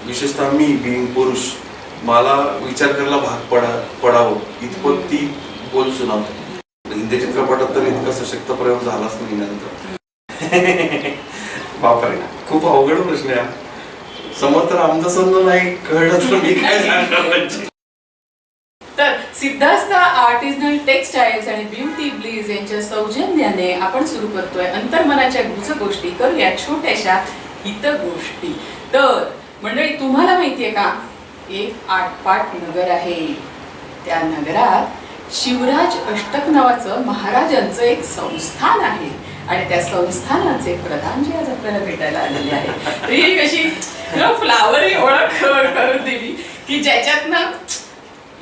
विशेषतः मी बिंग पुरुष मला विचार करायला भाग पडावं इतपत ती बोल सुनावते. हिंदी चित्रपटात तर इतका सशक्त प्रयोग झालाच नाही नंतर. बापरे, खूप अवघड प्रश्न आहे. समर्थ रामदासांना नाही कळलं तर मी काय सांगणार. तर सिद्धार्थ आर्टिझनल टेक्सटाईल्स आणि ब्युटी ब्लीज यांच्या सौजन्याने आपण सुरू करतोय अंतर्मनाच्या गोष्टी, करूया छोट्याशा हित गोष्टी. तर मंडळी, तुम्हाला माहितीये का, एक आटपाट नगर आहे. त्या नगरात शिवराज अष्टक नावाचं महाराजांचं एक संस्थान आहे आणि त्या संस्थानाचे प्रधान जे आज आपल्याला भेटायला आलेले आहे. ही कशी फ्लावरी ओळख करून दिली की ज्याच्यातनं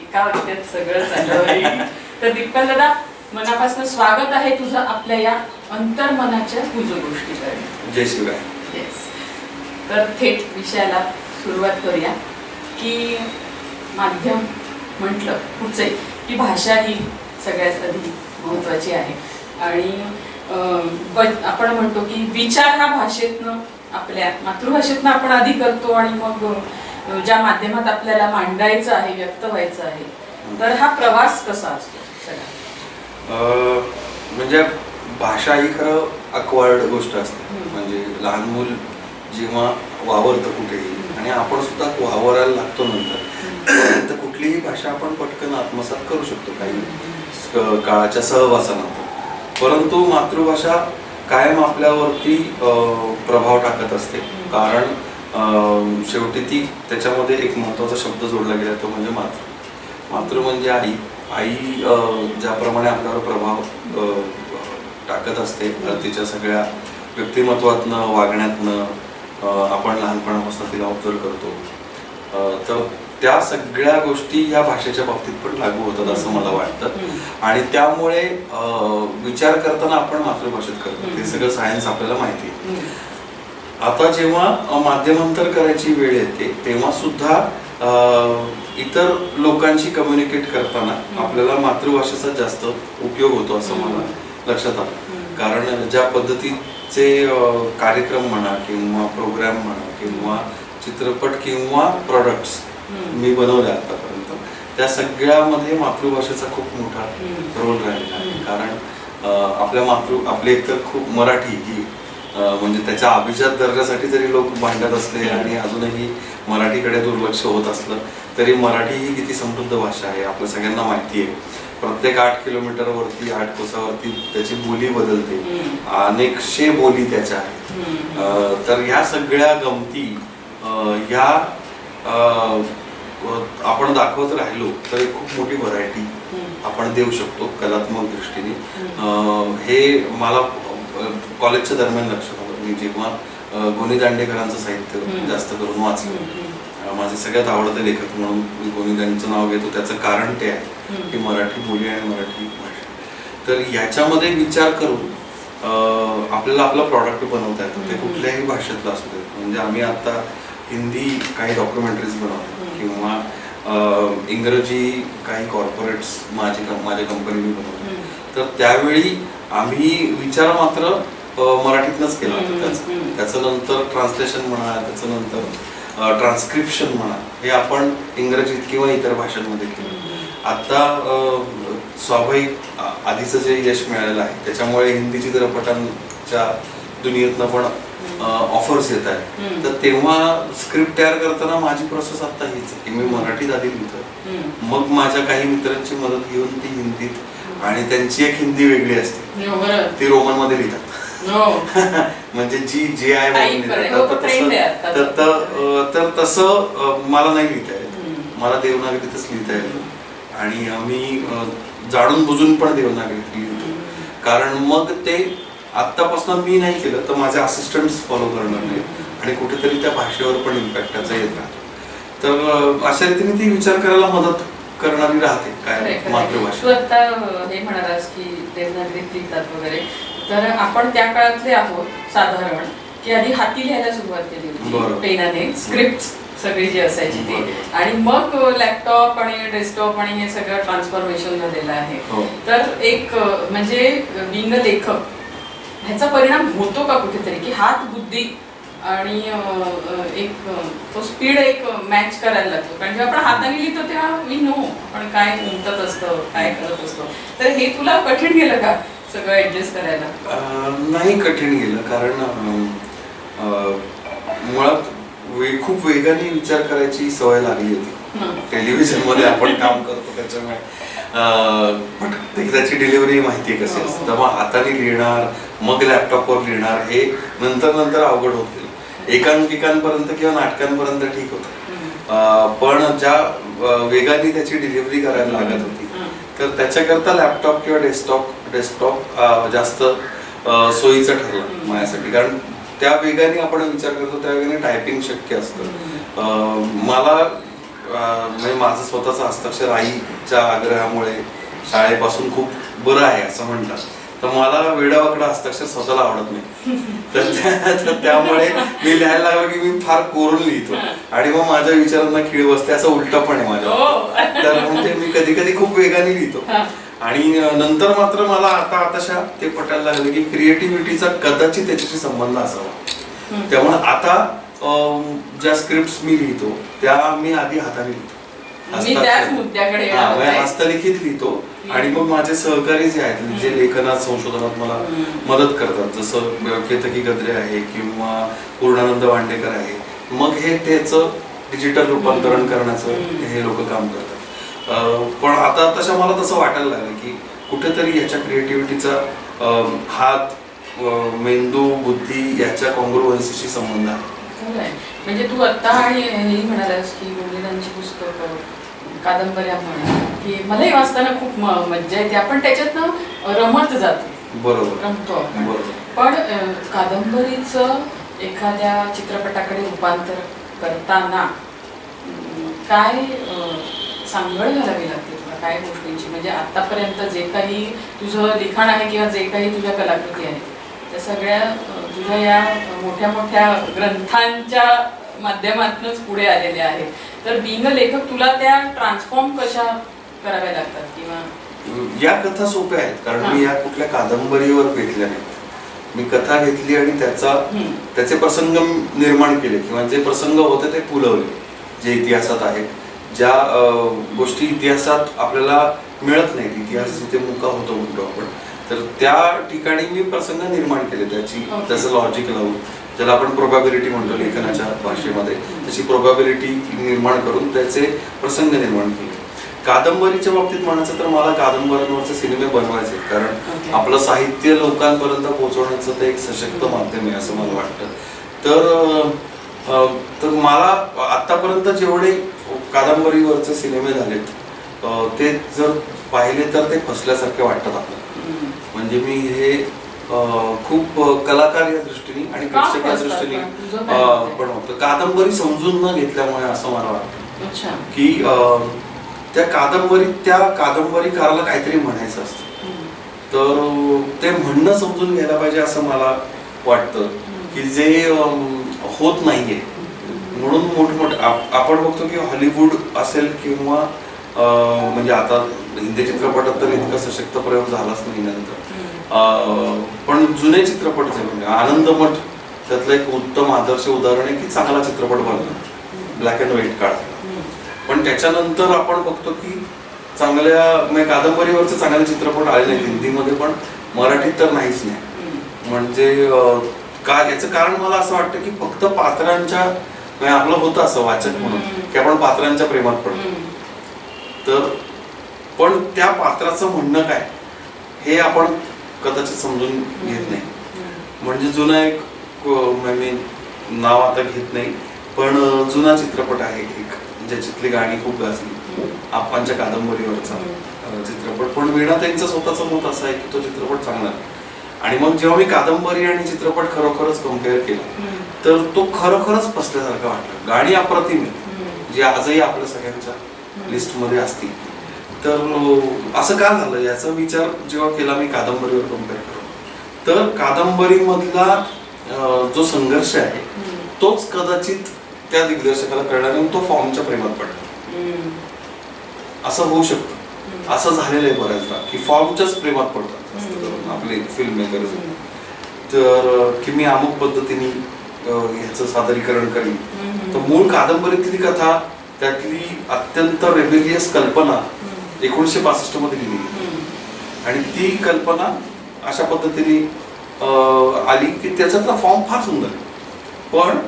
एका वाक्यात सगळं झालं. तर दिप्पल दादा, मनापासून स्वागत आहे तुझं आपल्या या अंतर्मनाच्या गोष्टीकडे. जय शिवराय. येस. तर थेट विषयाला सुरुवात करूया की माध्यम म्हटलं पुढचे की भाषा ही सगळ्यात आधी महत्त्वाची आहे आणि आपण म्हणतो की विचार हा भाषेतनं, आपल्या मातृभाषेतनं आपण आधी करतो आणि मग ज्या माध्यमात आपल्याला मांडायचं आहे, व्यक्त व्हायचं आहे. तर हा प्रवास कसा असतो सगळा? म्हणजे भाषा ही खरं अक्वायर्ड गोष्ट असते. म्हणजे लहान मूल जेव्हा वावरतं कुठेही आणि आपण सुद्धा वावरायला लागतो नंतर, तर कुठलीही भाषा आपण पटकन आत्मसात करू शकतो काही काळाच्या सहवासानंतर. परंतु मातृभाषा कायम आपल्यावरती प्रभाव टाकत असते. कारण शेवटी ती त्याच्यामध्ये एक महत्त्वाचा शब्द जोडला गेला, तो म्हणजे मातृ. मातृ म्हणजे आई. आई ज्याप्रमाणे आपल्यावर प्रभाव टाकत असते तिच्या सगळ्या व्यक्तिमत्वातनं, वागण्यातनं, आपण लहानपणापासून तिला ऑब्झर्व करतो. तर त्या सगळ्या गोष्टी ह्या भाषेच्या बाबतीत पण लागू होतात असं मला वाटतं. आणि त्यामुळे विचार करताना आपण मातृभाषेत करतो. ते सगळं सायन्स आपल्याला माहिती आहे. आता जेव्हा माध्यमांतर करायची वेळ येते तेव्हा सुद्धा इतर लोकांशी कम्युनिकेट करताना आपल्याला मातृभाषेचा जास्त उपयोग होतो असं मला लक्षात आलं. कारण ज्या पद्धतीचे कार्यक्रम म्हणा किंवा प्रोग्राम म्हणा किंवा चित्रपट किंवा प्रोडक्ट्स मी बनवले आतापर्यंत, त्या सगळ्यामध्ये मातृभाषेचा खूप मोठा रोल राहिलेला आहे. कारण आपली एकतर खूप मराठी ही म्हणजे त्याच्या अभिजात दर्जासाठी जरी लोक भांडत असले आणि अजूनही मराठीकडे दुर्लक्ष होत असलं तरी मराठी ही किती समृद्ध भाषा आहे आपल्या सगळ्यांना माहिती आहे. प्रत्येक 8 किलोमीटरवरती 8 कोसावरती त्याची बोली बदलते, अनेकशे बोली त्याच्या आहेत. तर ह्या सगळ्या गमती ह्या आपण दाखवत राहिलो तर खूप मोठी व्हरायटी आपण देऊ शकतो कलात्मक दृष्टीने. हे मला कॉलेजच्या दरम्यान लक्षात आलं. मी जेव्हा गोनी दांडेकरांचं साहित्य जास्त करून वाचलं, माझे सगळ्यात आवडते लेखक म्हणून मी गोनी दांडेचं नाव घेतो, त्याचं कारण ते आहे की मराठी बोली आणि मराठी भाषा. तर याच्यामध्ये विचार करून आपल्याला आपलं प्रॉडक्ट बनवता येतं, ते कुठल्याही भाषेतलं असू दे. म्हणजे आम्ही आता हिंदी काही डॉक्युमेंटरीज बनवतो किंवा इंग्रजी काही कॉर्पोरेट्स माझ्या कंपनीने बनवतो. तर त्यावेळी आम्ही विचार मात्र मराठीतनंच केला होता. त्याचं नंतर ट्रान्सलेशन म्हणा, त्याचं नंतर ट्रान्स्क्रिप्शन म्हणा, हे आपण इंग्रजीत किंवा इतर भाषांमध्ये केलं. आता स्वाभाविक आधीचं जे यश मिळालेलं आहे त्याच्यामुळे हिंदी चित्रपटांच्या दुनियेतनं पण ऑफर्स येत आहेत. तर तेव्हा स्क्रिप्ट तयार करताना माझी प्रोसेस आता हीच की मी मराठीत आधी लिहितो, मग माझ्या काही मित्रांची मदत घेऊन ती हिंदीत, आणि त्यांची एक हिंदी वेगळी असते, ती रोमन मध्ये लिहितात. म्हणजे जी जे आय तर तसं मला नाही लिहिता येत. मला देवनागरीतच लिहिता येतं आणि मी जाणून बुजून पण देवनागरीत लिहितो. कारण मग ते आत्तापासून मी नाही केलं तर माझे असिस्टंट्स फॉलो करणार नाही आणि कुठेतरी त्या भाषेवर पण इम्पॅक्ट त्याचा येत राहतो. तर अशा रीतीने ती विचार करायला मदत करणारी राहते काय मातृभाषा. तू आता हे म्हणालास की देवनागरीत लिहितात वगैरे, तर आपण त्या काळातले आहोत साधारण की आधी हाती लिहायला सुरुवात केली होती पेनाने, स्क्रिप्ट सगळी जी असायची ती, आणि मग लॅपटॉप आणि डेस्कटॉप आणि हे सगळं ट्रान्सफॉर्मेशन झालेलं आहे. तर एक म्हणजे बिंग लेखक ह्याचा परिणाम होतो का कुठेतरी की हात बुद्धी आणि एक तो स्पीड एक मॅच करायला लागतो. कारण जेव्हा आपण हाताने लिहितो तेव्हा वी नो आपण काय उमटत असतं, काय करत असतो. तर हे तुला कठीण गेलं का सगळं ऍडजस्ट करायला? नाही कठीण गेलं, कारण मुळात खूप वेगाने विचार करायची सवय लागली होती. टेलिव्हिजन मध्ये आपण काम करतो त्याच्यामुळे त्याची डिलिव्हरी माहिती कशी असते. तर मग हाताने लिहिणार, मग लॅपटॉपवर लिहिणार, हे नंतर नंतर अवघड होत गेलं. एकांकिकांपर्यंत किंवा नाटकांपर्यंत ठीक होतं, पण ज्या वेगाने त्याची डिलिव्हरी करायला लागत होती तर त्याच्याकरता लॅपटॉप किंवा डेस्कटॉप जास्त सोयीचं ठरलं माझ्यासाठी. कारण त्या वेगाने आपण विचार करतो, त्या वेगाने टायपिंग शक्य असतं. मला म्हणजे माझं स्वतःचं हस्ताक्षर आईच्या आग्रहामुळे शाळेपासून खूप बरं आहे असं म्हणतात. तर मला वेडावाकडं हस्ताक्षर स्वतःला आवडत नाही. तर त्यामुळे मी लिहायला लागलो की मी फार कोरून लिहितो आणि मग माझ्या विचारांना खीळ बसते, असं उलट पण आहे माझ्या. तर म्हणजे मी कधी कधी खूप वेगाने लिहितो. आणि नंतर मात्र मला आताशा ते पटायला लागले की क्रिएटिव्हिटीचा कदाचित त्याच्याशी संबंध असावा. त्यामुळे आता ज्या स्क्रिप्ट मी लिहितो त्या मी आधी हाताने लिहितो, हस्तलिखित लिहितो. आणि मग माझे सहकारी जे आहेत, जे लेखनात संशोधनात मला मदत करतात, जसं केतकी गद्रे आहे किंवा पूर्णानंद वांडेकर आहे, मग हे त्याचं डिजिटल रूपांतरण करण्याचं हे लोक काम करतात. पण आता तसं मला तसं वाटायला लागलं की कुठेतरी याच्या क्रिएटिव्हिटीचा हात, मेंदू, बुद्धी याच्या कॉन्ग्रुएन्सीशी संबंध आहे. म्हणजे तू आता आणि हे म्हणालास की मुलींची पुस्तकं, कादंबऱ्या म्हणा, की मलाही वाचताना खूप मज्जा येते, आपण त्याच्यातनं रमत जातो. बरोबर, रमतो आपण. पण कादंबरीचं एखाद्या चित्रपटाकडे रूपांतर करताना काय सांगड घालावी लागते तुला, काय गोष्टींची? म्हणजे आतापर्यंत जे काही तुझं लिखाण आहे किंवा जे काही तुझ्या कलाकृती आहेत त्या सगळ्या तुझ्या या मोठ्या मोठ्या ग्रंथांच्या माध्यमातूनच पुढे आलेल्या आहेत. तर बिंग लेखक तुला त्या ट्रान्सफॉर्म कशा कराव्या लागतात? किंवा या कथा सोप्या आहेत, कारण मी या कुठल्या कादंबरीवर घेतल्या नाहीत. मी कथा घेतली आणि त्याचे प्रसंग निर्माण केले किंवा जे प्रसंग होते ते फुलवले, जे इतिहासात आहेत, ज्या गोष्टी इतिहासात आपल्याला मिळत नाहीत, इतिहास जिथे मुका होतो म्हणतो आपण, तर त्या ठिकाणी मी प्रसंग निर्माण केले. त्याचं लॉजिक लावून, ज्याला आपण प्रोबॅबिलिटी म्हणतो लेखनाच्या भाषेमध्ये, त्याची प्रोबॅबिलिटी निर्माण करून त्याचे प्रसंग निर्माण केले. कादंबरीच्या बाबतीत म्हणायचं तर मला कादंबऱ्यांवरचे सिनेमे बनवायचे, कारण आपलं साहित्य लोकांपर्यंत पोहोचवण्याचं ते एक सशक्त माध्यम आहे असं मला वाटतं. तर मला आतापर्यंत जेवढे कादंबरीवरचे सिनेमे झालेत ते जर पाहिले तर ते फसल्यासारखे वाटतात आपल्याला. म्हणजे मी हे खूप कलाकार या दृष्टीने आणि प्रेक्षक या दृष्टीने बनवतो. कादंबरी समजून न घेतल्यामुळे असं मला वाटतं की त्या कादंबरीकाराला काहीतरी म्हणायचं असतं, तर ते म्हणणं समजून घ्यायला पाहिजे असं मला वाटतं, की जे होत नाहीये. म्हणून मोठमोठे आपण बघतो की हॉलिवूड असेल किंवा म्हणजे आता हिंदी चित्रपटात तर इतका सशक्त प्रयोग झालाच नाही नंतर, पण जुने चित्रपट जे म्हणजे आनंदमठ त्यातलं एक उत्तम आदर्श उदाहरण आहे की चांगला चित्रपट बनला, ब्लॅक अँड व्हाईट काळात. पण त्याच्यानंतर आपण बघतो की चांगल्या कादंबरीवरचे चांगले चित्रपट आले नाहीत हिंदीमध्ये, पण मराठीत तर नाहीच नाही. म्हणजे याचं कारण मला असं वाटतं की फक्त पात्रांच्या, आपलं होतं असं वाचक म्हणून की आपण पात्रांच्या प्रेमात पडतो, तर पण त्या पात्राचं म्हणणं काय हे आपण कदाचित समजून घेत नाही. म्हणजे जुना एक, मी नाव आता घेत नाही, पण जुना चित्रपट आहे एक ज्याच्यातली गाणी खूप गाजली, आप्पांच्या कादंबरीवरचा चित्रपट, पण वीणाताईंचं स्वतःचं मत असं आहे की तो चित्रपट चांगला आहे. आणि मग जेव्हा मी कादंबरी आणि चित्रपट खरोखरच कम्पेअर केला तर तो खरोखरच फसल्यासारखं वाटलं. गाणी अप्रतिम जी आजही आपल्या सगळ्यांच्या लिस्टमध्ये असतील. तर असं का झालं याचा विचार जेव्हा केला मी कादंबरीवर कम्पेअर करून, तर कादंबरीमधला जो संघर्ष आहे तोच कदाचित त्या दिग्दर्शकाला कळणार नाही, तो फॉर्मच्या प्रेमात पडला. असं होऊ शकतं, असं झालेलं आहे बऱ्याचदा की फॉर्मच्याच प्रेमात पडतात आपले फिल्म मेकर. तर की मी अमुक पद्धतीने ह्याचं सादरीकरण करीन. तर मूळ कादंबरीतली कथा त्यातली अत्यंत रेबिलियस कल्पना 1965 मध्ये लिहिली आणि ती कल्पना अशा पद्धतीने आली की त्याच्यातला फॉर्म फार सुंदर आहे, पण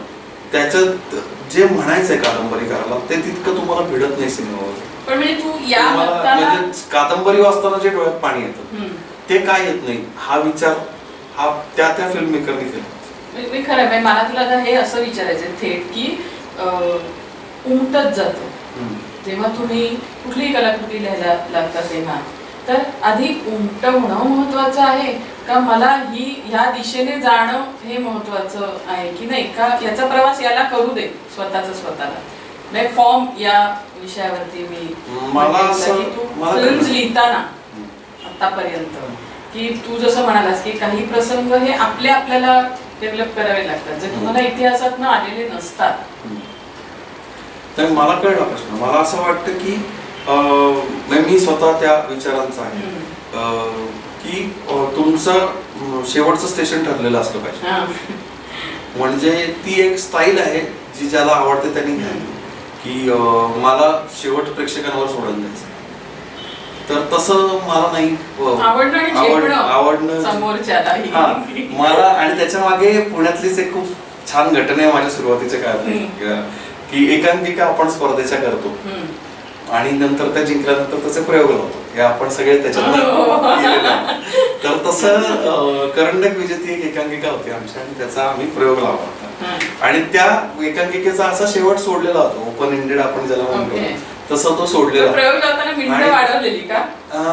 त्याच्यात जे म्हणायचंय कादंबरीकाराला ते तितकं तुम्हाला भिडत नाही सिनेमावर. पण म्हणजे तू या म्हणजे कादंबरी वाचताना जे डोळ्यात पाणी येतं ते काय येत नाही हा विचार हा त्या फिल्म मेकरने केला. खरं आहे. मला तुला आता हे असं विचारायचं थेट की उमटत जातो जेव्हा तुम्ही कुठलीही कलाकृती लिहायला लागता तेव्हा, तर आधी उमट होणं महत्वाचं आहे का मला ह्या दिशेने जाणं हे महत्वाचं आहे की नाही, का याचा प्रवास याला करू दे स्वतःला नाही फॉर्म या विषयावरती मला फिल्म्स लिहिताना आतापर्यंत की तू जसं म्हणालास की काही प्रसंग हे आपल्याला डेव्हलप करावे लागतात जे तुम्हाला इतिहासात आलेले नसतात. तर मला कळला प्रश्न. मला असं वाटतं की मी स्वतः त्या विचारांचा आहे की तुमचं शेवटचं स्टेशन ठरलेलं असलं पाहिजे. म्हणजे ती एक स्टाईल आहे जी ज्याला आवडते त्यांनी घ्यावी की मला शेवट प्रेक्षकांवर सोडून द्यायचं. तर तसं मला नाही आवडणं मला. आणि त्याच्या मागे पुण्यातलीच एक खूप छान घटना आहे माझ्या सुरुवातीच्या काळात की एकांकिका आपण स्पर्धेच्या करतो आणि नंतर त्या जिंकल्यानंतर त्याचे प्रयोग होतो हे आपण सगळे त्याच्यात केलेले आहोत. तर तसं करंडक विजेती एक एकांकिका होती आमच्या आणि त्याचा आम्ही प्रयोग लावला होता आणि त्या एकांकिकेचा असा शेवट सोडलेला होता ओपन एंडेड आपण ज्याला म्हणतो तसं तो सोडलेला.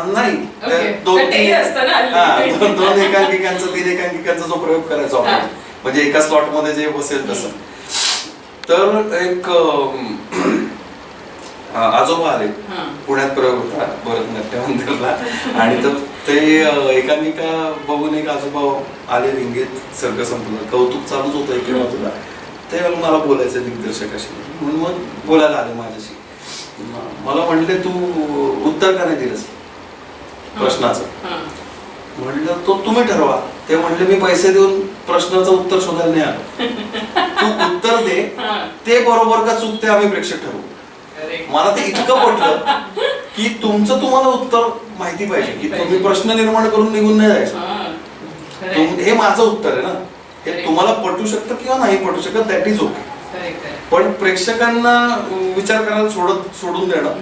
नाही दोन एकांकिकांचा 3 एकांकिकांचा जो प्रयोग करायचा होता म्हणजे एका स्लॉट मध्ये जे बसेल तसं. तर एक आजोबा आले पुण्यात प्रयोग होता भरतनाट्य मंदिरला आणि तर ते एकांकिका बघून एक आजोबा आले रिंगेत. सगळं संपलं कौतुक चालूच होतं एके बाजूला. ते मला बोलायचं दिग्दर्शकाशी म्हणून मग बोलायला आले माझ्याशी. मला म्हणले तू उत्तर का नाही दिलंस प्रश्नाचं. म्हणलं तो तुम्ही ठरवा. ते म्हणले मी पैसे देऊन प्रश्नाचं उत्तर शोधायला नाही आलो. तू उत्तर दे ते बरोबर का चूक ते आम्ही प्रेक्षक ठरवू. मला ते इतकं पटलं की तुमचं तुम्हाला उत्तर माहिती पाहिजे की तुम्ही प्रश्न निर्माण करून निघून नाही जायचं. हे माझं उत्तर आहे ना. हे तुम्हाला पटू शकतं किंवा नाही पटू शकत दॅट इज ओके. पण प्रेक्षकांना विचार करायला सोडून देणं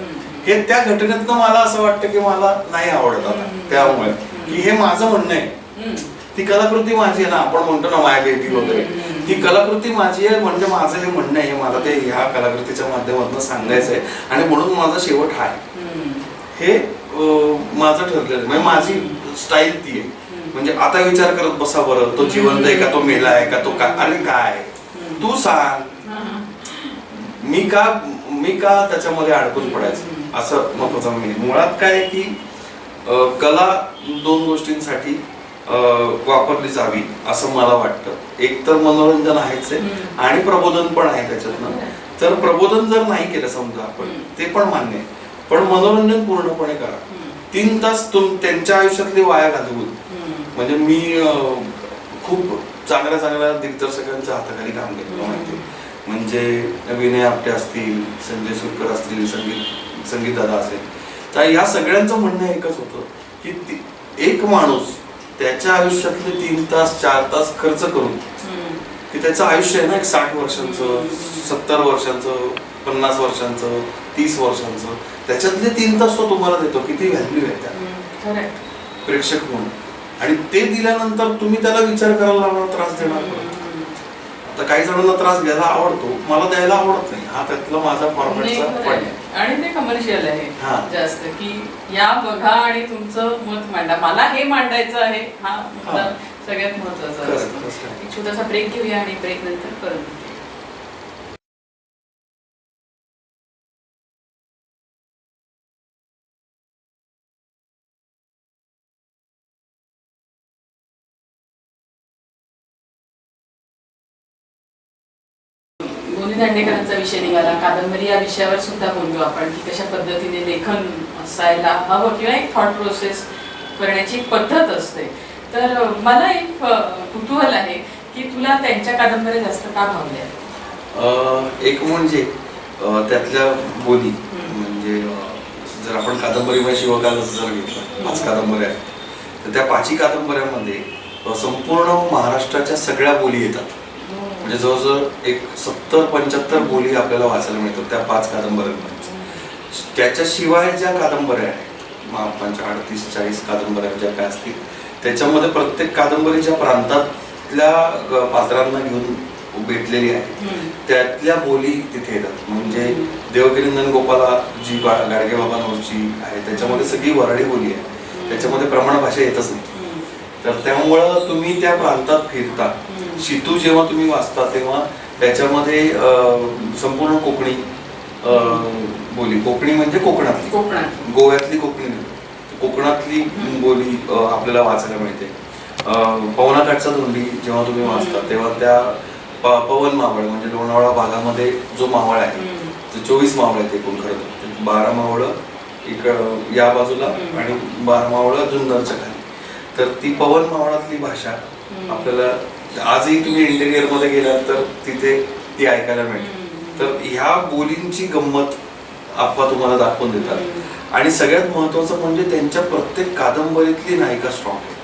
हे त्या घटनेतनं मला असं वाटतं की मला नाही आवडत आता. त्यामुळे की हे माझं म्हणणं आहे. ती कलाकृती माझी आहे ना. आपण म्हणतो ना माय बेबी वगैरे. ती कलाकृती माझी आहे म्हणजे माझं हे म्हणणं आहे. मला ते ह्या कलाकृतीच्या माध्यमातून सांगायचं आहे आणि म्हणून माझा शेवट हा आहे. हे माझं ठरलेलं म्हणजे माझी स्टाईल ती आहे. म्हणजे आता विचार करत बसा बरं तो जिवंत आहे का तो मेला आहे का तो काय. अरे काय तू सांग. मी का त्याच्यामध्ये अडकून पडायचं असं महत्वाचं मी. मुळात काय की कला 2 गोष्टींसाठी वापरली जावी असं मला वाटतं. एक तर मनोरंजन आहेच आहे आणि प्रबोधन पण आहे त्याच्यातनं. तर प्रबोधन जर नाही केलं समजा आपण ते पण मान्य आहे पण मनोरंजन पूर्णपणे करा. 3 तास त्यांच्या आयुष्यातले वाया घालवून म्हणजे मी खूप चांगल्या दिग्दर्शकांच्या हाताखाली काम केलं माहिती. म्हणजे विनय आपटे असतील संजय सुरकर असतील संगीत दादा असेल तर ह्या सगळ्यांचं म्हणणं एकच होतं की एक माणूस त्याच्या आयुष्यातले 3 तास 4 तास खर्च करून की त्याचं आयुष्य आहे ना एक 60 वर्षांचं 70 वर्षांचं 50 वर्षांचं 30 वर्षांचं त्याच्यातले 3 तास तो तुम्हाला देतो. किती व्हॅल्यू आहे त्या प्रेक्षक म्हणून. आणि ते दिल्यानंतर तुम्ही त्याला विचार करायला लावणार त्रास देणार. आता काही जणांना त्रास घ्यायला आवडतो मला द्यायला आवडत नाही. हा त्यातला माझा फॉर्मॅटचा पॉईंट आहे आणि ते कमर्शियल आहे जास्त की या बघा आणि तुमचं मत मांडा. मला हे मांडायचं आहे हा मुद्दा सगळ्यात महत्वाचा असतो. एक छोटासा ब्रेक घेऊया आणि ब्रेक नंतर परत. गोनी दांडेकरांचा विषय निघाला. कादंबरी या विषयावर सुद्धा बोललो आपण की कशा पद्धतीने लेखन असायला हवं किंवा एक थॉट प्रोसेस करण्याची एक पद्धत असते. तर मला एक कुतूहल आहे की की तुला त्यांच्या कादंबऱ्या जास्त का भावल्या? एक म्हणजे त्यातल्या बोली, म्हणजे जर आपण कादंबरीमध्ये शिवकालच जर घेतलं, 5 कादंबऱ्या आहेत, तर त्या 5ही कादंबऱ्यामध्ये संपूर्ण महाराष्ट्राच्या सगळ्या बोली येतात. म्हणजे जवळजवळ एक 70-75 बोली आपल्याला वाचायला मिळतात त्या 5 कादंबऱ्यांमध्ये. त्याच्याशिवाय ज्या कादंबऱ्या आहेत, महात्मांच्या 38-40 कादंबऱ्या ज्या काय असतील, त्याच्यामध्ये प्रत्येक कादंबरीच्या प्रांतातल्या पात्रांना घेऊन भेटलेली आहे, त्यातल्या बोली तिथे येतात. म्हणजे देवकीनंदन गोपाला जी गाडगे बाबांवरची आहे त्याच्यामध्ये सगळी वऱ्हाडी बोली आहे, त्याच्यामध्ये प्रमाण भाषा येतच नाही. तर त्यामुळं तुम्ही त्या प्रांतात फिरता, शितू जेव्हा तुम्ही वाचता तेव्हा त्याच्यामध्ये संपूर्ण कोकणी बोली, कोकणी म्हणजे कोकणातली, गोव्यातली कोकणी नाही, कोकणातली बोली आपल्याला वाचायला मिळते. पवनाकाठचा धोंडी जेव्हा तुम्ही वाचता तेव्हा त्या पवन मावळ म्हणजे लोणावळा भागामध्ये जो मावळ आहे, 24 मावळ आहेत एकूण, खरं तर 12 मावळं या बाजूला आणि 12 मावळं जुन्नरच्या खाली. तर ती पवन मावळातली भाषा आपल्याला आजही तुम्ही इंटेरियर मध्ये गेलात तर तिथे ती ऐकायला मिळते. तर ह्या बोलींची गंमत आप्पा तुम्हाला दाखवून देतात. आणि सगळ्यात महत्वाचं म्हणजे त्यांच्या प्रत्येक कादंबरीतली नायिका स्ट्रॉंग आहे.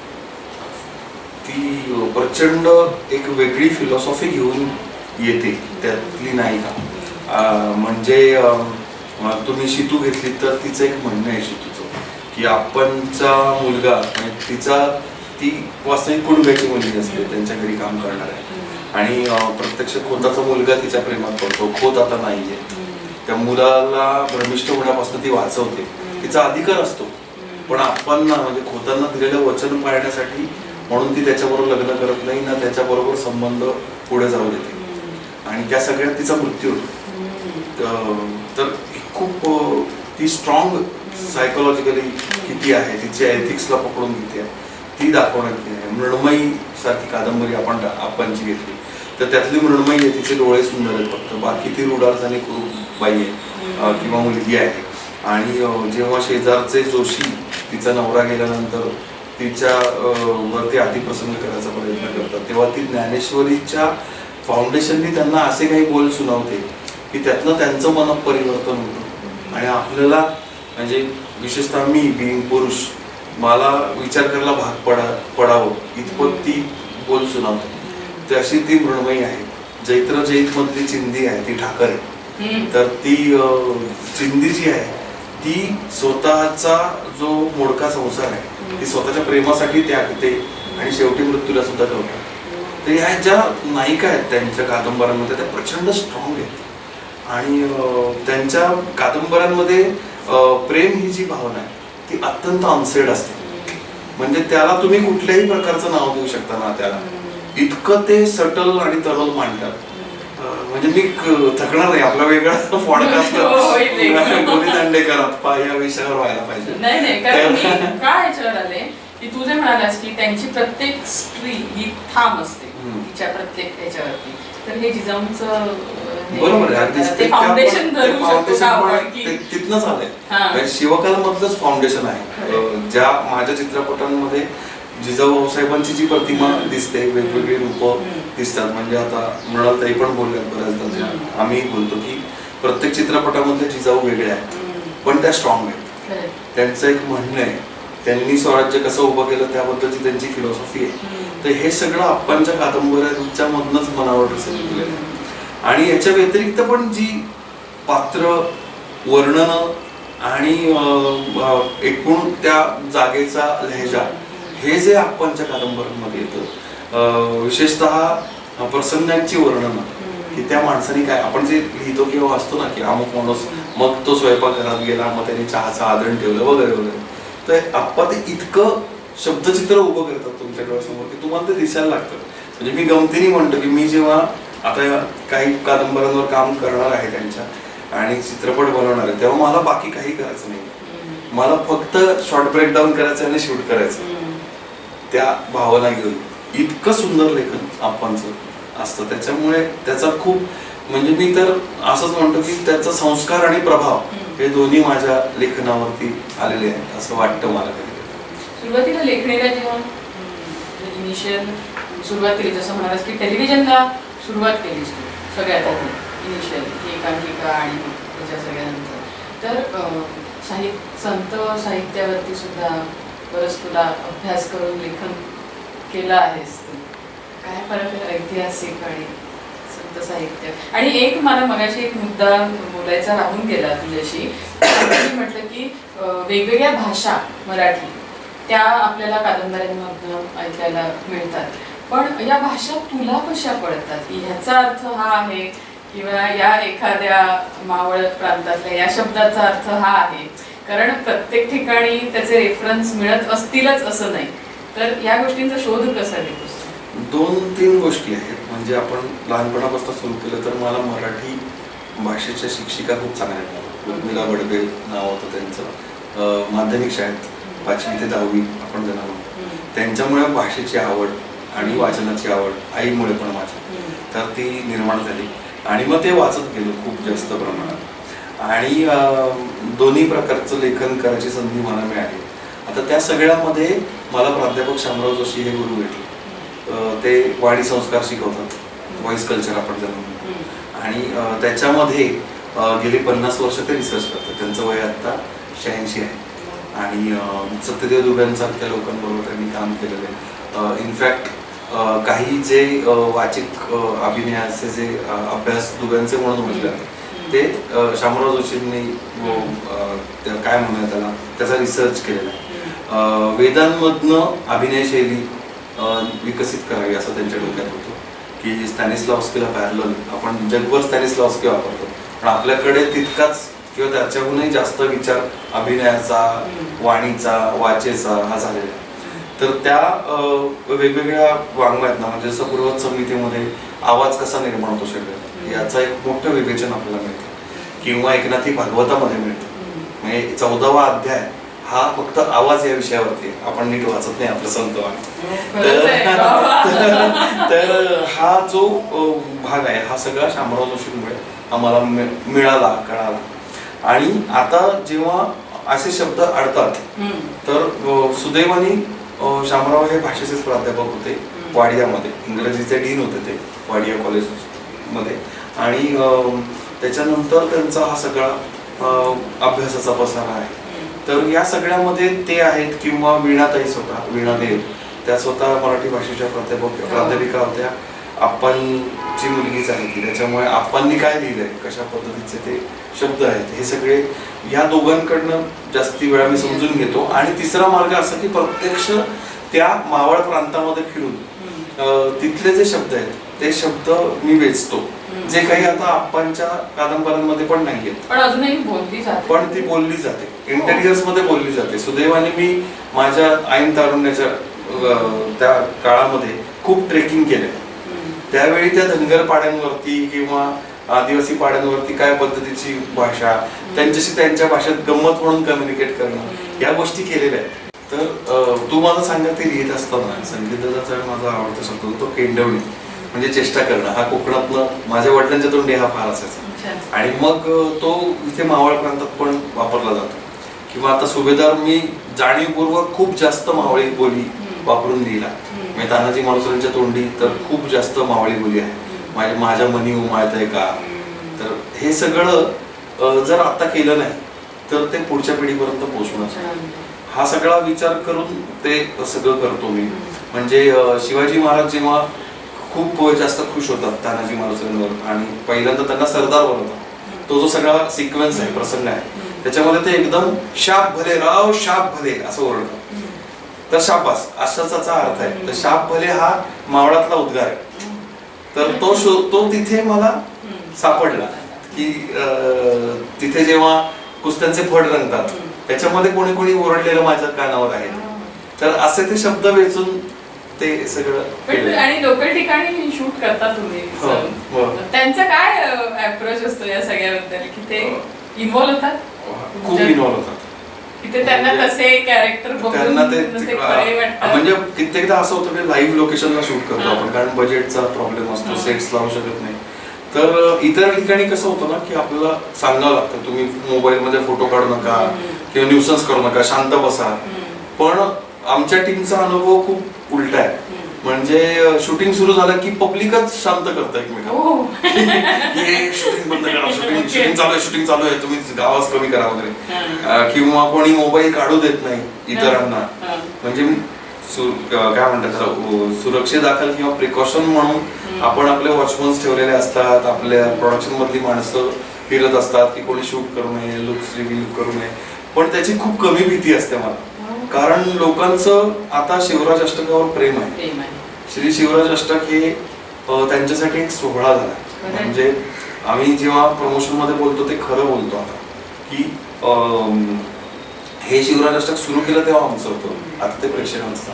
ती प्रचंड एक वेगळी फिलॉसॉफी घेऊन येते त्यातली नायिका. म्हणजे तुम्ही शितू घेतली तर तिचं एक म्हणणं आहे शितूचं, की आपणचा मुलगा ती वास्तविक कुटुंबाची मुलगी असते, त्यांच्या घरी काम करणार आहे, आणि प्रत्यक्ष खोताचा मुलगा तिच्या प्रेमात पडतो. खोत आता नाहीये, त्या मुलाला भ्रमिष्ठ होण्यापासून ती वाचवते, तिचा अधिकार असतो. पण आपण म्हणजे खोतांना दिलेलं वचन पाळण्यासाठी म्हणून ती त्याच्याबरोबर लग्न करत नाही ना, त्याच्याबरोबर संबंध पुढे जाऊ देते, आणि त्या सगळ्यात तिचा मृत्यू होतो. तर खूप ती स्ट्रॉंग सायकोलॉजिकली किती आहे, तिच्या एथिक्सला पकडून किती आहे ती दाखवण्यात आहे. मृण्मयी सारखी कादंबरी आपणची घेतली तर त्यातली मृण्मयी आहे, तिचे डोळे सुंदर आहेत फक्त, बाकी ती रुडार झाली बाई आहे किंवा मुलगी आहे. आणि जेव्हा शेजारचे जोशी तिचा नवरा गेल्यानंतर तिच्या वरती अतिप्रसंग करायचा प्रयत्न करतात, तेव्हा ती ज्ञानेश्वरीच्या फाउंडेशननी त्यांना असे काही बोल सुनावते की त्यातनं त्यांचं मन परिवर्तन होतं. आणि आपल्याला म्हणजे विशेषतः मी बिंग पुरुष, मला विचार करायला भाग पडावं इतपत ती बोल सुनावते. तर अशी ती मृण्मयी आहे. जैत्र जैत मधली चिंदी आहे ती ठाकर आहे. तर ती चिंदी जी आहे ती स्वतःचा जो मोडका संसार आहे ती स्वतःच्या प्रेमासाठी त्यागते आणि शेवटी मृत्यूला सुद्धा कळतात. तर ह्या ज्या नायिका आहेत त्यांच्या कादंबऱ्यांमध्ये त्या प्रचंड स्ट्रॉंग आहेत. आणि त्यांच्या कादंबऱ्यांमध्ये प्रेम ही जी भावना आहे ती अत्यंत अनसेड असते. म्हणजे त्याला तुम्ही कुठल्याही प्रकारचं नाव देऊ शकता ना, त्याला इतकं ते सटल आणि तरल मांडतात. म्हणजे मी थकणार नाही, आपला वेगळा पॉडकास्ट कोणी दांडेकर आप्पा या विषयावर व्हायला पाहिजे. नाही कारण मी काय याच्यावर आले की तू जे म्हणालास की त्यांची प्रत्येक स्त्री ही ठाम असते तिच्या प्रत्येक याच्यावरती, तर हे जिजाऊंचं बरोबर आहे. अगदी फाउंडेशन तिथनंच आलंय. शिवकाल मधलंच फाउंडेशन आहे. ज्या माझ्या चित्रपटांमध्ये जिजाऊ साहेबांची जी प्रतिमा दिसते, वेगवेगळी रूप दिसतात. म्हणजे आता मृणालताई पण बोलल्यात बऱ्याचदा, आम्ही बोलतो की प्रत्येक चित्रपटामध्ये जिजाऊ वेगळ्या आहेत पण त्या स्ट्रॉंग आहेत. त्यांचं एक म्हणणं आहे, त्यांनी स्वराज्य कसं उभं केलं त्याबद्दलची त्यांची फिलॉसॉफी आहे. तर हे सगळं आपणच्या कादंबऱ्यांच्या मधनच मनावर केलेलं आहे. आणि याच्या व्यतिरिक्त पण जी पात्र वर्णन आणि एकूण त्या जागेचा लहेजा हे जे आपणच्या कादंबऱ्यांमध्ये येतं, विशेषतः प्रसंगांची वर्णन की त्या माणसाने काय, आपण जे लिहितो किंवा वाचतो ना की अमुक माणूस मग तो स्वयंपाकघरात गेला, मग त्याने चहाचं आदरण ठेवलं वगैरे वगैरे, तर आप्पा ते इतकं शब्दचित्र उभं करतात तुमच्या डोळ्यासमोर की तुम्हाला ते दिसायला लागतं. म्हणजे मी गमतीने म्हणतो की मी जेव्हा आता काही कादंबऱ्यांवर काम करणार आहे त्यांच्या आणि चित्रपट बनवणार आहे तेव्हा मला बाकी काही करायचं नाही, मला फक्त शॉर्ट ब्रेकडाऊन करायचं आणि शूट करायचं त्या भावना घेऊन. इतकं सुंदर लेखन आप्पांचं असतं. त्याच्यामुळे त्याचा खूप म्हणजे मी तर असंच म्हणतो की त्याचा संस्कार आणि प्रभाव हे दोन्ही माझ्या लेखनावरती आलेले आहेत असं वाटतं मला. सुरुवातीला लेखणीला जेव्हा इनिशियल सुरुवात केली जसं म्हणालास की टेलिव्हिजनला सुरुवात केलीस तू सगळ्यात आधी इनिशियल एकांकिका आणि त्याच्या सगळ्यानंतर. तर संत साहित्यावरती सुद्धा बरंच तुला अभ्यास करून लेखन केलं आहेस तू. काय फरक आहे ऐतिहासिक आणि संत साहित्य? आणि एक मला मगाशी एक मुद्दा बोलायचा राहून गेला तुझ्याशी. म्हटलं की वेगवेगळ्या भाषा मराठी त्या आपल्याला कादंबऱ्यांमधून ऐकायला मिळतात, पण या भाषा तुला कशा पडतात की ह्याचा अर्थ हा आहे किंवा या एखाद्या मावळ प्रांतातल्या या शब्दाचा अर्थ हा आहे? कारण प्रत्येक ठिकाणी त्याचे रेफरन्स मिळत असतीलच असं नाही. तर या गोष्टींचा शोध कसा घेतोस? 2-3 गोष्टी आहेत. म्हणजे आपण लहानपणापासून सुरू केलं तर मला मराठी भाषेच्या शिक्षिका खूप चांगल्या मिळाल्या. उर्मिला बडवे नाव होतं त्यांचं. माध्यमिक शाळेत 5वी ते 10वी आपण त्यांना म्हणतो. त्यांच्यामुळे भाषेची आवड आणि वाचनाची आवड आईमुळे पण माझी तर ती निर्माण झाली आणि मग ते वाचत गेलो खूप जास्त प्रमाणात. आणि दोन्ही प्रकारचं लेखन करायची संधी मला मिळाली. आता त्या सगळ्यामध्ये मला प्राध्यापक शामराव जोशी हे गुरु भेटले. ते वाणी संस्कार शिकवतात, व्हॉइस कल्चर आपण ज्यांना म्हणतो. आणि त्याच्यामध्ये गेली 50 वर्ष ते रिसर्च करतात. त्यांचं वय आत्ता 86 आहे. आणि सत्यदेव दुबेंसारख्या लोकांबरोबर त्यांनी काम केलेलं आहे. इनफॅक्ट काही जे वाचिक अभिनयाचे जे अभ्यास दुबेंचे म्हणून म्हटले ते शामराव जोशींनी काय म्हणूया त्याला त्याचा रिसर्च केलेला आहे. वेदांमधनं अभिनयशैली विकसित करावी असं त्यांच्या डोक्यात होतं की स्टॅनिस्लॉव्स्कीला पॅरलल आपण जगभर स्टॅनिस्लॉव्स्की वापरतो, पण आपल्याकडे तितकाच किंवा त्याच्याहूनही जास्त विचार अभिनयाचा, वाणीचा, वाचेचा हा झालेला आहे. तर त्या वेगवेगळ्या वाङ्मयातना म्हणजे जसं पूर्वज संहितेमध्ये आवाज कसा निर्माण होतो शरीरात याचं एक मोठं विवेचन आपल्याला मिळतं. किंवा एकनाथी भागवतामध्ये मिळतं. म्हणजे 14वा अध्याय हा फक्त आवाज या विषयावरती आपण नीट वाचत नाही आपलं संत तर हा जो भाग आहे हा सगळा शामराव जोशींमुळे आम्हाला मिळाला कळाला. आणि आता जेव्हा असे शब्द अडतात तर सुदैवाने शामराव हे भाषेचेच प्राध्यापक होते वाडियामध्ये, इंग्रजीचे डीन होते ते वाडिया कॉलेजमध्ये. आणि त्याच्यानंतर त्यांचा हा सगळा अभ्यासाचा पसारा आहे. तर या सगळ्यामध्ये ते आहेत. किंवा वीणाताई स्वतः वीणादेव त्या स्वतः मराठी भाषेच्या प्राध्यापिका होत्या. आप्पांची मुलगीच आहे ती, त्याच्यामुळे आप्पांनी काय लिहिलंय कशा पद्धतीचे ते शब्द आहेत हे सगळे या दोघांकडनं जास्ती वेळा मी समजून घेतो. आणि तिसरा मार्ग असा की प्रत्यक्ष त्या मावळ प्रांतामध्ये फिरून तिथले जे शब्द आहेत ते शब्द मी वेचतो, जे काही आता आप्पांच्या कादंबऱ्यांमध्ये पण नाही आहेत पण अजूनही बोलली जाते, पण ती बोलली जाते, इंटेलिजन्स मध्ये बोलली जाते. सुदैवाने मी माझ्या ऐन तारुण्याच्या त्या काळामध्ये खूप ट्रेकिंग केले. त्यावेळी त्या धनगर पाड्यांवरती किंवा आदिवासी पाड्यांवरती काय पद्धतीची भाषा, त्यांच्याशी त्यांच्या भाषेत गंमत म्हणून कम्युनिकेट करणं या गोष्टी केलेल्या आहेत. तर तू माझं सांगा ते लिहित असताना संगीताचा माझा आवडता शब्द तो केंडवणी म्हणजे चेष्टा करणं. हा कोकणातलं माझ्या वडिलांच्या तोंडी हा फार असायचा. आणि मग तो इथे मावळ प्रांतात पण वापरला जातो. किंवा आता सुभेदार मी जाणीवपूर्वक खूप जास्त मावळी बोली वापरून लिहिला. म्हणजे तानाजी मालुसरेंच्या तोंडी तर खूप जास्त मावळी बोली आहे. माझ्या मनी उमाळत आहे का. तर हे सगळं जर आता केलं नाही तर ते पुढच्या पिढीपर्यंत पोहोचणार. हा सगळा विचार करून ते सगळं करतो मी. म्हणजे शिवाजी महाराज जेव्हा खूप जास्त खुश होतात तानाजी मालुसरेंवर आणि पहिल्यांदा त्यांना सरदार बनवतात, तो जो सगळा सिक्वेन्स आहे प्रसंग आहे त्याच्यामध्ये ते एकदम शाप भले राव शाप भले असं ओरडतात. तर शाबास असाच त्याचा अर्थ आहे. तर शाप भले हा मावळातला उद्गार आहे. तर तो तिथे मला सापडला की तिथे जेव्हा कुस्त्यांचे फड रंगतात त्याच्यामध्ये कोणी कोणी ओरडलेलं माझ्या कानावर आहे. तर असे ते शब्द वेचून ते सगळं. आणि लोकल ठिकाणी शूट करता तुम्ही, त्यांचा काय अप्रोच असतो या सगळ्याबद्दल की ते इन्व्हॉल्व होतात? खूप इन्व्हॉल्व होतात. त्यांना तसे कॅरेक्टर त्यांना ते म्हणजे कित्येकदा असं होतं की लाईव्ह लोकेशनला शूट करतो आपण, कारण बजेटचा प्रॉब्लेम असतो, सेट्स लावू शकत नाही. तर इतर ठिकाणी कसं होतं ना की आपल्याला सांगावं लागतं तुम्ही मोबाईलमध्ये फोटो काढू नका किंवा न्यूसन्स करू नका, शांत बसा. पण आमच्या टीमचा अनुभव खूप उलटा आहे. म्हणजे शूटिंग सुरू झालं की पब्लिकच शांत करतं एकमेकांना. हो. हे शूटिंग बंद करा, शूटिंग चालू आहे तुम्ही आवाज कमी करा वगैरे. किंवा कोणी मोबाईल काढू देत नाही इतरांना. म्हणजे काय म्हणतात त्याला, सुरक्षेदाखल किंवा प्रिकॉशन म्हणून आपण आपले वॉचमन्स ठेवलेले असतात, आपल्या प्रोडक्शन मधली माणसं फिरत असतात की कोणी शूट करू नये, लुक्स रिव्ह्यू करू नये. पण त्याची खूप कमी भीती असते मला, कारण लोकांचं आता शिवराज अष्टकावर प्रेम आहे. श्री शिवराज अष्टक हे त्यांच्यासाठी एक सोहळा झाला. म्हणजे आम्ही जेव्हा प्रमोशन मध्ये बोलतो ते खरं बोलतो आता, की हे शिवराज अष्टक सुरू केलं तेव्हा आमचं होतं, आता ते प्रेक्षकांचं.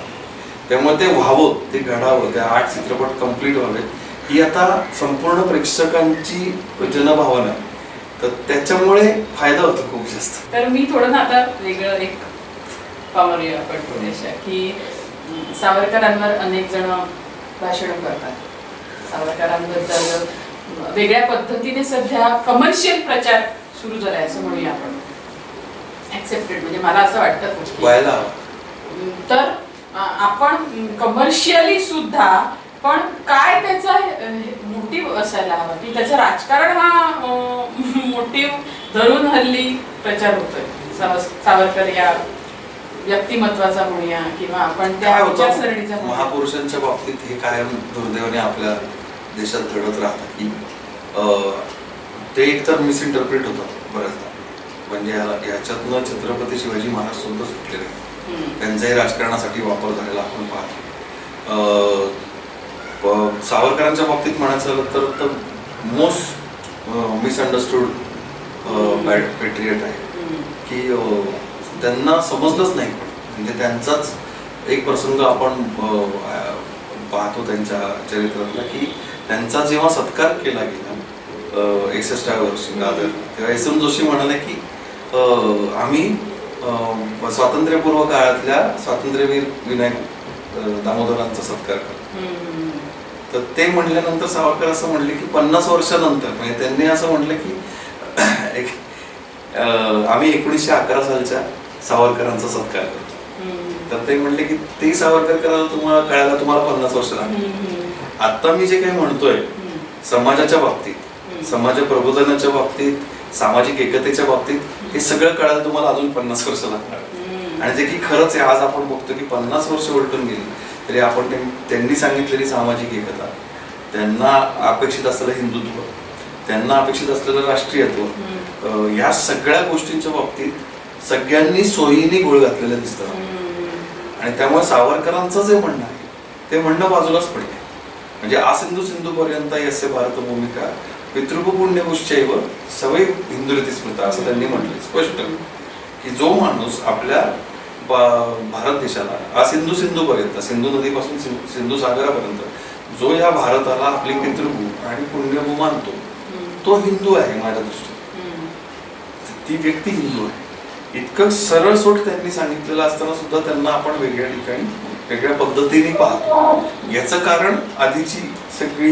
त्यामुळे ते व्हावं, ते घडावं, ते 8 चित्रपट कम्प्लीट व्हावे, ही आता संपूर्ण प्रेक्षकांची जनभावना आहे. तर त्याच्यामुळे फायदा होतो खूप जास्त. तर मी थोडं ना आता वेगळं एक पाहूया आपण थोड्याशा, की सावरकरांवर अनेक जण भाषण करतात. सावरकरांबद्दल वेगळ्या पद्धतीने सध्या कमर्शियल प्रचार सुरू झालाय असं म्हणूया आपण. ऍक्सेप्टेड, म्हणजे मला असं वाटतं व्हायला. तर आपण कमर्शियली सुद्धा, पण काय त्याचा मोटिव्ह असायला हवा, की त्याचं राजकारण हा मोटिव्ह धरून हल्ली प्रचार होतोय. सावरकर या व्यक्तिमत्वाचा म्हणूया किंवा आपण त्या विचारसरणीचा. महापुरुषांच्या बाबतीत हे कायम दुर्दैवाने आपल्या देशात घडत राहतं, की ते एकतर मिसइंटरप्रिट होतात बऱ्याचदा. म्हणजे याच्यातनं छत्रपती शिवाजी महाराज सुद्धा सुटले नाही, त्यांचाही राजकारणासाठी वापर झालेला आपण पाहतो. सावरकरांच्या बाबतीत म्हणायचं झालं तर मोस्ट मिसअंडरस्टूड पॅट्रियट आहे, की त्यांना समजलंच नाही. म्हणजे त्यांचाच एक प्रसंग आपण पाहतो त्यांच्या चरित्रातला, की त्यांचा जेव्हा सत्कार केला गेला 61व्या वर्षी दादर, तेव्हा एस एम जोशी म्हणाले की आम्ही स्वातंत्र्यपूर्व काळातल्या स्वातंत्र्यवीर विनायक दामोदरांचा सत्कार करतो. तर ते म्हणल्यानंतर सावरकर असं म्हणले की 50 वर्षानंतर, म्हणजे त्यांनी असं म्हटलं की आम्ही 1911 सालच्या सावरकरांचा सत्कार करतो. तर ते म्हणले की ते सावरकर करायला कळायला तुम्हाला 50 वर्ष लागली. आता मी जे काही म्हणतोय समाजाच्या बाबतीत, समाज प्रबोधनाच्या बाबतीत, सामाजिक एकतेच्या बाबतीत, हे सगळं कळायला तुम्हाला अजून 50 वर्ष लागणार. आणि जे की खरंच आहे, आज आपण बघतो की 50 वर्ष उलटून गेली तरी आपण त्यांनी सांगितलेली सामाजिक एकता, त्यांना अपेक्षित असलेलं हिंदुत्व, त्यांना अपेक्षित असलेलं राष्ट्रीयत्व, या सगळ्या गोष्टींच्या बाबतीत सगळ्यांनी सोयीने घोळ घातलेलं दिसतं. आणि त्यामुळे सावरकरांचं जे म्हणणं आहे ते म्हणणं बाजूलाच पडले. म्हणजे आसिंधू सिंधू पर्यंत यस्य भारत भूमिका पितृपुण्यपुश्चैव सवय हिंदुरीती स्मृता, असं त्यांनी म्हटलं स्पष्ट, की जो माणूस आपल्या भारत देशाला आसिंधू सिंधू पर्यंत, सिंधू नदीपासून सिंधू सागरापर्यंत जो या भारताला आपली पितृभू आणि पुण्यभू मानतो, तो हिंदू आहे माझ्या दृष्टीने. ती व्यक्ती हिंदू आहे. इतकं सरळ सोट त्यांनी सांगितलेलं असताना सुद्धा त्यांना आपण वेगळ्या ठिकाणी वेगळ्या पद्धतीने पाहतो. याचं कारण आधीची सगळी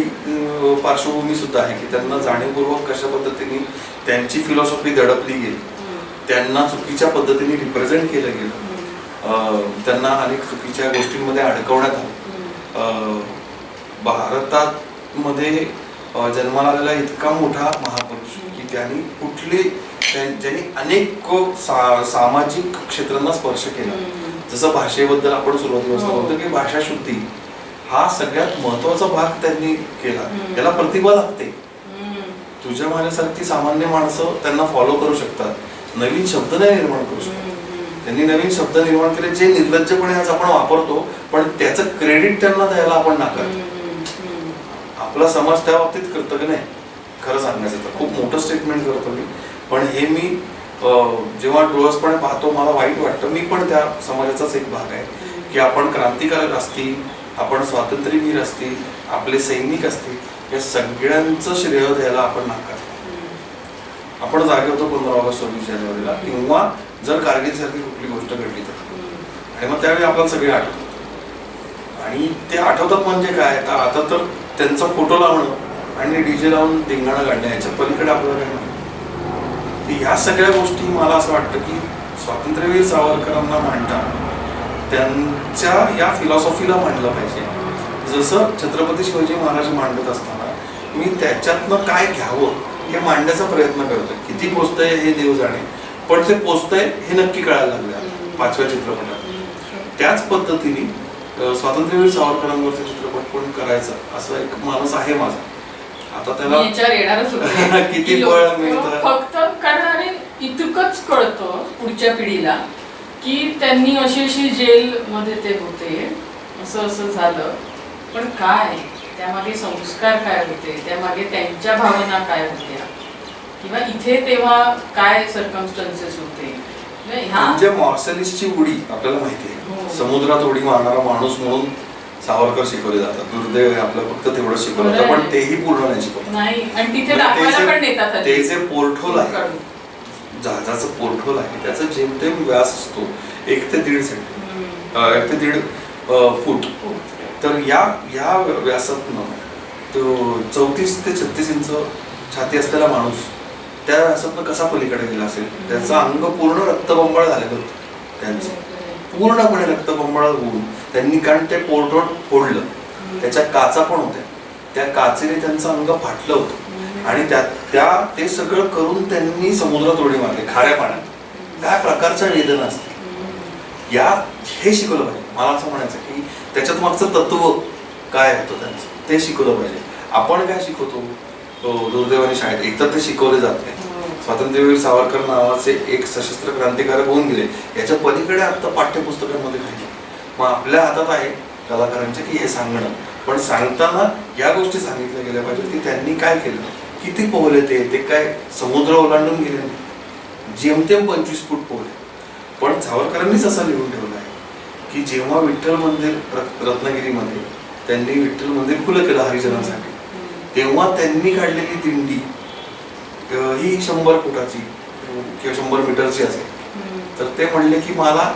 पार्श्वभूमी सुद्धा आहे, की त्यांना जाणीवपूर्वक कशा पद्धतीने त्यांची फिलॉसॉफी दडपली गेली, त्यांना चुकीच्या पद्धतीने रिप्रेझेंट केलं गेलं, त्यांना अनेक चुकीच्या गोष्टींमध्ये अडकवण्यात आलं. भारतामध्ये जन्माला आलेला इतका मोठा महापुरुष, की ज्यांनी अनेक सामाजिक क्षेत्रांना स्पर्श केला. जसं भाषेबद्दल आपण सुरुवातीपासून बोलतो की भाषा शुद्धी हा सगळ्यात महत्वाचा भाग त्यांनी केला. याला प्रतिभा लागते. तुझ्या माझ्यासारखी सामान्य माणसं त्यांना फॉलो करू शकतात, नवीन शब्द नाही निर्माण करू शकतात. त्यांनी नवीन शब्द निर्माण केले जे निर्लज्जपणे आज आपण वापरतो, पण त्याचं क्रेडिट त्यांना द्यायला आपण नाकारतो. आपला समाज त्या बाबतीत कर्तव्य नाही. खरं सांगायचं तर खूप मोठं स्टेटमेंट करतो मी, पण हे मी जेव्हा डोळसपणे पाहतो मला वाईट वाटतं. मी पण त्या समाजाचाच एक भाग आहे, की आपण क्रांतिकारक असतील, आपण स्वातंत्र्यवीर असतील, आपले सैनिक असतील, या सगळ्यांचं श्रेय द्यायला आपण नाकारतो. आपण जागे होतो 15 ऑगस्ट 26 जानेवारीला, किंवा जर कारगिल सारखी कुठली गोष्ट घडली तर, आणि मग त्यावेळी आपल्याला सगळे आठवतात. आणि ते आठवतात म्हणजे काय, आता तर त्यांचा फोटो लावणं आणि डीजे लावून धिंगाणं काढणं याच्या पलीकडे आपल्याला काय नाही. या सगळ्या गोष्टी मला असं वाटतं की स्वातंत्र्यवीर सावरकरांना मांडताना त्यांच्या या फिलॉसॉफीला मांडलं पाहिजे. जसं छत्रपती शिवाजी महाराज मांडत असताना मी त्याच्यातनं काय घ्यावं हे मांडण्याचा प्रयत्न करतोय. किती पोचतंय हे देव जाणे, पण ते पोचतंय हे नक्की कळायला लागलं 5व्या चित्रपटात. त्याच पद्धतीने स्वातंत्र्यवीर सावरकरांवरचा चित्रपट पण करायचा असं एक मानस आहे माझा. आता त्याला याच्यावर येणारच होते किती की बळ लोकं मिळतं. फक्त कारण अरे इतकंच कळतं पुढच्या पिढीला की त्यांनी अशी जेल मध्ये ते होते, असं झालं, पण काय त्यामागे संस्कार काय होते, त्यामागे त्यांच्या भावना काय होत्या, किंवा इथे तेव्हा काय सर्कमस्टन्सेस होते. म्हणजे मॉर्सलिसची उडी आपल्याला माहिती आहे, समुद्रात उडी मारणारा माणूस म्हणून सावरकर शिकवले जातात. दुर्दैव आहे आपलं फक्त तेवढं शिकवलं होतं, पण तेही पूर्ण नाही शिकवलं. नाही, आणि तिथे दाखवायला पण देतात. ते जे पोर्टहोल आहे, जहाजाचं पोर्टहोल आहे, त्याचा जेमतेम व्यास असतो 1 ते 1.5 सेंटीमीटर, 1 ते 1.5 फूट. तर या व्यासातनं तो 34 ते 36 इंच छाती असलेला माणूस त्या व्यासातनं कसा पलीकडे गेला असेल. त्याचं अंग पूर्ण रक्तबंबाळ झालेलं होतं, त्यांचं पूर्णपणे रक्तबंबाळ होऊन त्यांनी, कारण ते पोर्टहोल फोडलं, त्याच्या काचा पण होत्या, त्या काचेने त्यांचं अंग फाटलं होतं. आणि ते सगळं करून त्यांनी समुद्रात उडी मारली खाऱ्या पाण्यात. काय प्रकारच्या वेदना असतील हे शिकवलं पाहिजे. मला असं म्हणायचं की त्याच्यात मागचं तत्व काय होतं त्यांचं ते शिकवलं पाहिजे. आपण काय शिकवतो दुर्दैवाने शाळेत, एकतर ते शिकवले जात नाही. स्वातंत्र्यवीर सावरकर नावाचे एक सशस्त्र क्रांतिकारक होऊन गेले, याच्या पलीकडे आता पाठ्यपुस्तकांमध्ये काही. मग आपल्या हातात आहे कलाकारांचे की हे सांगणं, पण सांगताना या गोष्टी सांगितल्या गेल्या पाहिजे की त्यांनी काय केलं, किती पोहले, ते काय समुद्र ओलांडून गेले नाही, जेमतेम 25 फूट पोहले. पण सावरकरांनीच असं लिहून ठेवलं आहे की जेव्हा विठ्ठल मंदिर रत्नागिरीमध्ये त्यांनी विठ्ठल मंदिर खुलं केलं हरिजनांसाठी, तेव्हा त्यांनी काढलेली दिंडी ही 100 फुटाची किंवा 100 मीटरची असेल. तर ते म्हणले की मला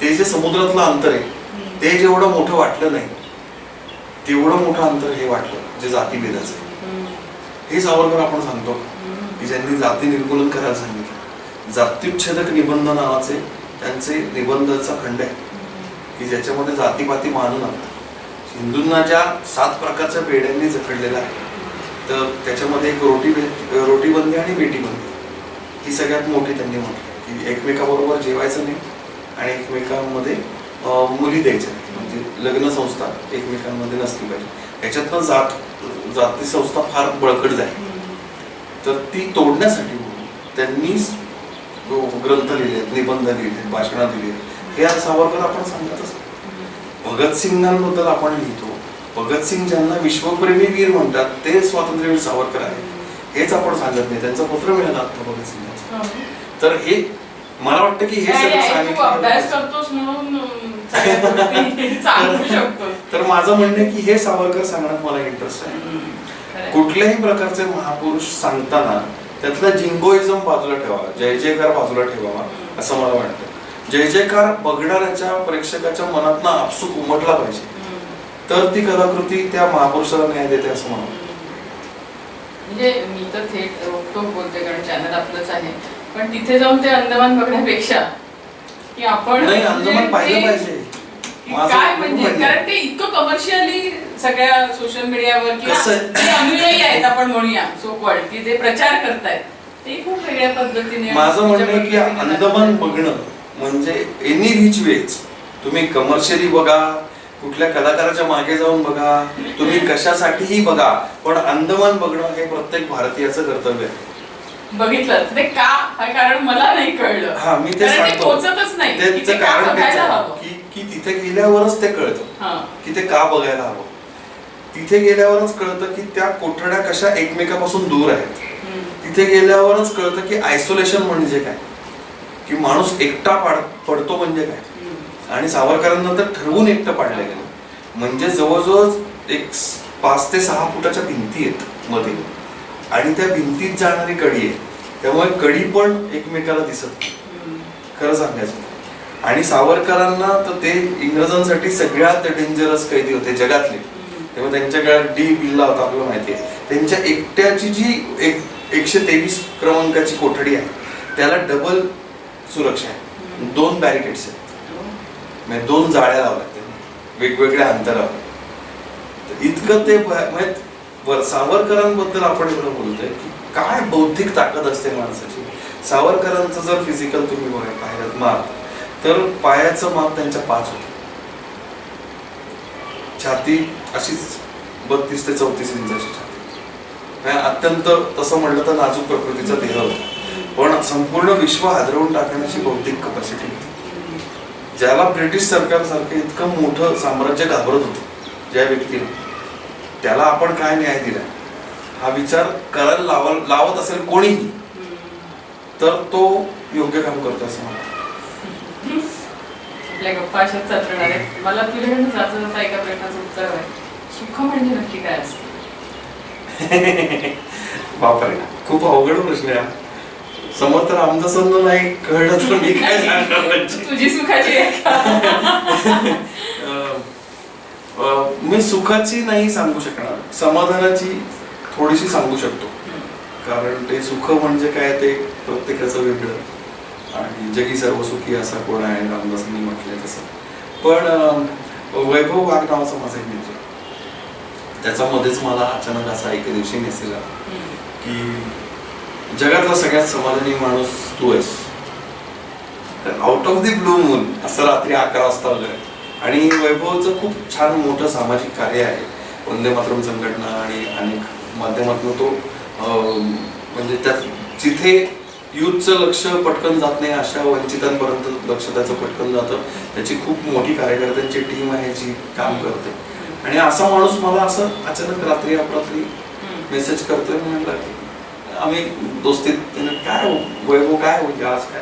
ते जे समुद्रातलं अंतर आहे ते जेवढं मोठं वाटलं नाही, तेवढं मोठं अंतर हे वाटलं जे जातीभेदाचं आहे. हे सावरकर आपण सांगतो की ज्यांनी जाती निर्मूलन करायला सांगितलं. जात्युच्छेदक निबंध नावाचे त्यांचे निबंधाचा खंड आहे की ज्याच्यामध्ये जातीपाती मानू नका. हिंदूंना ज्या 7 प्रकारच्या बेड्यांनी जखडलेला आहे, तर त्याच्यामध्ये एक रोटीबंदी आणि बेटीबंदी ही सगळ्यात मोठी त्यांनी म्हटली की एकमेकाबरोबर जेवायचं नाही आणि एकमेकांमध्ये मुली द्यायच्या, म्हणजे लग्न संस्था एकमेकांमध्ये नसली पाहिजे. याच्यातनं जाती संस्था फार बळकट झाली. तर ती तोडण्यासाठी त्यांनी ग्रंथ लिहिले, निबंध लिहिले, भाषणं दिली. हे सावरकर आपण सांगतच. भगतसिंगांबद्दल आपण लिहितो, भगतसिंग ज्यांना विश्वप्रेमी वीर म्हणतात ते स्वातंत्र्यवीर सावरकर आहे, हेच आपण सांगत नाही. त्यांचं पत्र मिळालं आता भगतसिंगांचं. तर हे मला वाटतं की हे सगळं सांगितलं. तर माझं म्हणणं आहे की हे सावरकर सांगण्यात मला इंटरेस्ट आहे. कुठल्याही प्रकारचे महापुरुष सांगताना त्यातला जिंगोइझम बाजूला ठेवावा, जय जयकार बाजूला ठेवावा असं मला वाटतं. जय जयकार बघणाऱ्याच्या प्रेक्षकाच्या मनातनं आपसूक उमटला पाहिजे, तर ती कलाकृती त्या महापुरुषाला न्याय देते असं मला वाटतं. म्हणजे मी तर थेट रोखटोक बोलते कारण चॅनल आपलंच आहे, पण तिथे जाऊन ते अंदमान बघण्यापेक्षा की आपण अंदमान पाहिलं पाहिजे. काय म्हणजे कारण ते इतकं कमर्शियली सगळ्या सोशल मीडियावर किंवा जे अनुयायी आहेत आपण म्हणूया सो कॉल्ड की ते प्रचार करतायत ते खूप वेगळ्या पद्धतीने. माझं म्हणणं आहे की अंदमान बघणं म्हणजे एनी रिच वेज. तुम्ही कमर्शियली बघा, कुठल्या कलाकाराच्या मागे जाऊन बघा, तुम्ही कशासाठीही बघा, पण अंदमान बघणं हे प्रत्येक भारतीयाचं कर्तव्य आहे. बघितलं ते का, कारण मला नाही कळलं. हा, मी ते सांगतो. पोहोचतच नाही. त्याचं कारण की तिथे गेल्यावरच ते कळतं की ते का बघायला हवं. तिथे गेल्यावरच कळतं की त्या कोठड्या कशा एकमेकापासून दूर आहेत. तिथे गेल्यावरच कळतं की आयसोलेशन म्हणजे काय, की माणूस एकटा पडतो म्हणजे काय. आणि सावरकरांना तर ठरवून एकटं पाडलं गेलं. म्हणजे जवळजवळ एक 5 ते 6 फुटाच्या भिंती आहेत मध्ये, आणि त्या भिंतीत जाणारी कडी आहे, त्यामुळे कडी पण एकमेकाला दिसत नाही खरं सांगायचं. आणि सावरकरांना तर ते इंग्रजांसाठी सगळ्यात डेंजरस कैदी होते जगातले. तेव्हा त्यांच्या गळ्यात डी बिल्ला होता, आपल्याला माहिती आहे. त्यांच्या एकट्याची जी 123 क्रमांकाची कोठडी आहे त्याला डबल सुरक्षा आहे, 2 बॅरिकेड्स आहेत, म्हणजे 2 जाळ्या लावल्या वेगवेगळ्या अंतरावर. इतकं ते सावरकरांबद्दल आपण एवढं बोलतोय की काय बौद्धिक ताकद असते माणसाची. सावरकरांचं जर फिजिकल तुम्ही पाहिलं माप तर पायाचं माप त्यांच्या 5 होतं. छाती अशीच 32 ते 34 इंचाची छाती. अत्यंत तसं म्हटलं तर नाजूक प्रकृतीचा देह होता, पण संपूर्ण विश्व हादरवून टाकण्याची बौद्धिक कपॅसिटी होती. ज्याला ब्रिटिश सरकारसारखं इतकं मोठं साम्राज्य घाबरत होतं ज्या व्यक्तीला, त्याला आपण काय न्याय दिला हा विचार करायला लावत असेल कोणीही तर तो योग्य काम करतो असं मला. आपल्या गप्पा अशाच चालणार आहेत. मला तुझ्याकडून जाता जाता एका प्रश्नाचं उत्तर आहे. सुख म्हणजे नक्की काय असतं? बापरे, खूप अवघड प्रश्न आहे. समोर तर आमदासांना नाही कळलं तर मी काय सांगणार. तुझी सुखाची आहे का? मी सुखाची नाही सांगू शकणार, समाधानाची थोडीशी सांगू शकतो. कारण ते सुख म्हणजे काय ते प्रत्येकाचं वेगळं, आणि जगी सर्व सुखी असा कोण आहे रामदासांनी म्हटलंय तसं. पण वैभव वाघ नावाचा माझा एक मित्र, त्याच्यामध्येच मला अचानक असा एके दिवशी मेसेज आला की जगातला सगळ्यात समाधानी माणूस तू आहेस. Out of the blue moon असं रात्री 11 वाजता वगैरे. आणि वैभवचं खूप छान मोठं सामाजिक कार्य आहे, वंदे मातरम संघटना आणि अनेक माध्यमातून तो म्हणजे त्या जिथे युथचं लक्ष पटकन जात नाही अशा वंचितांपर्यंत लक्ष त्याचं पटकन जातं. त्याची खूप मोठी कार्यकर्त्यांची टीम आहे जी काम करते. आणि असा माणूस मला असं अचानक रात्री अपरात्री मेसेज करतोय. म्हटलं आम्ही दोस्तीत, काय वैभव काय होईल आज काय.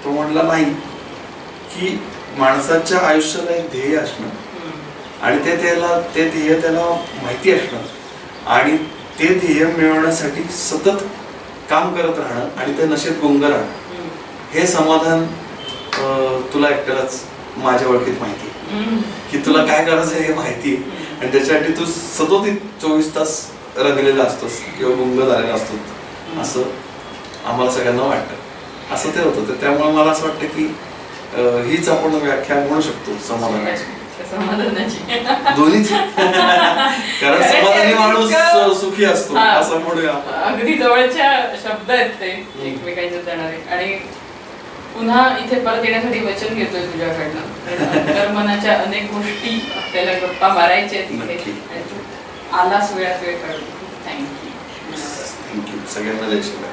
तो म्हटला नाही की माणसाच्या आयुष्याला एक ध्येय असणं आणि ते ध्येय त्याला माहिती असणं आणि ते ध्येय मिळवण्यासाठी सतत काम करत राहणं आणि ते नशेत गुंग राहणं, हे समाधान तुला एकट्यालाच माझ्या ओळखीत माहिती आहे की तुला काय करायचं हे माहिती आहे. आणि त्याच्यासाठी तू सतत 24 तास रंगलेला असतोस किंवा गुंग झालेला असतो असं आम्हाला सगळ्यांना वाटतं. असं ते होतं. तर त्यामुळे मला असं वाटतं की हीच आपण व्याख्या म्हणू शकतो समाधानाची, दोन्हीची. कारण समाधानी माणूस सुखी असतो असं म्हणूया. अगदी जवळच्या शब्द आहेत ते एकमेकांच्या जाणारे. आणि पुन्हा इथे परत येण्यासाठी वचन घेतोय तुझ्याकडनं. तर मनाच्या अनेक गोष्टी आपल्याला गप्पा मारायच्या तिथे, आलास वेळात वेळ काढून. थँक्यू. सगळ्यांना जय शिवराय.